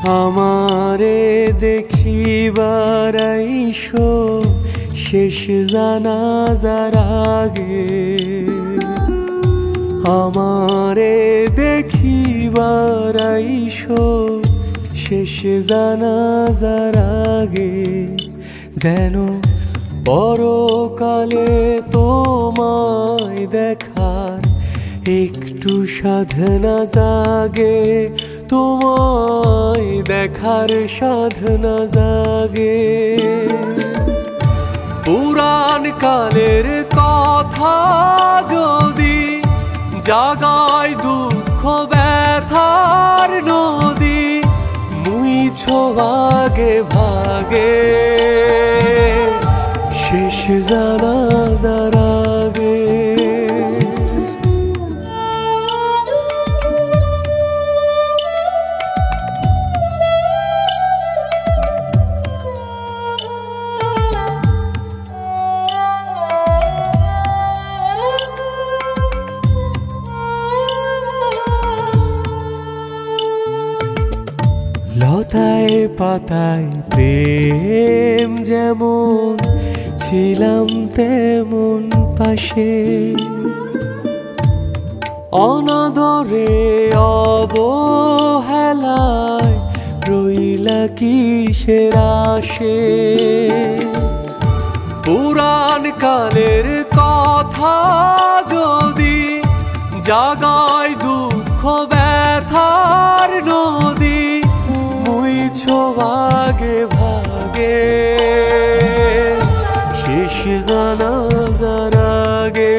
আমারে দেখিবার আইসো শেষ জানাজার আগে, আমারে দেখিবার আইসো শেষ জানাজার আগে, যেন পরকালে তোমায় দেখার একটু সাধনা জাগে, তোমায় দেখার সাধনা জাগে। পুরাণ কালের কথা যদি জাগায় দুঃখ ব্যথার নদী, মুইছো ভাগে ভাগে শেষ জানাজার আগে। লতায় পাতায় প্রেম যেমন ছিলাম তেমন পাশে, অনাদরে অবহেলায় রইলা কিসের আশে। পুরাণ কালের কথা যদি জাগায় দুঃখ ব্যথার নদী, মুইছো ভাগে ভাগে শেষ জানাজার আগে।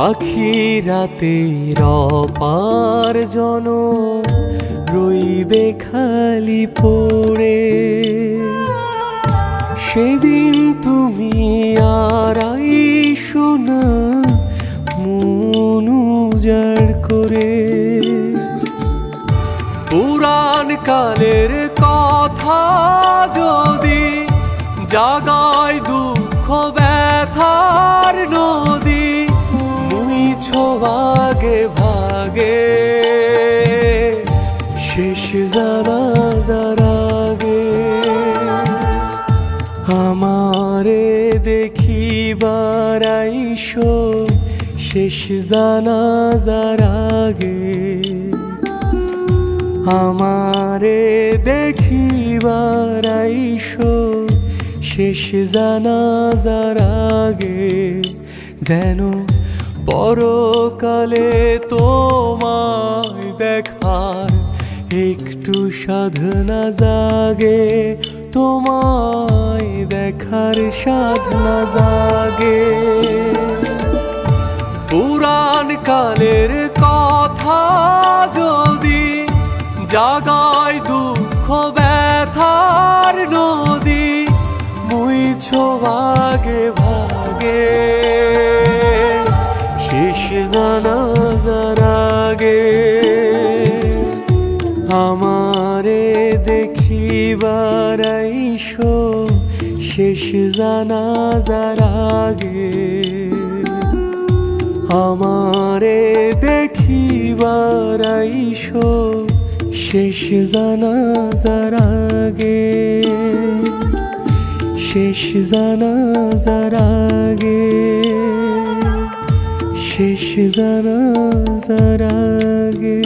আখিরাতের অপার জনম রইবে খালি পড়ে, সেদিন তুমি আর আইসো না মন উজাড় করে। পুরাণ কালের কথা যদি জাগায় দুঃখ ব্যথার নদী, মুইছো ভাগে ভাগে শেষ জানাজার আগে। আমারে দেখিবার আইসো শেষ জানাজার আগে, আমারে দেখিবার আইসো শেষ জানাজার আগে, যেন পরকালে তোমায় দেখার একটু সাধনা জাগে, তোমায় দেখার সাধনা জাগে। পুরাণ কালের কথা যদি জাগায় দুঃখ ব্যথার নদী, মুইছো ভাগে ভাগে শেষ জানাজার আগে। আমারে দেখিবার আইসো শেষ জানাজার আগে, আমারে দেখিবার আইসো শেষ জানাজার আগে, শেষ জানাজার আগে, শেষ জানাজার আগে।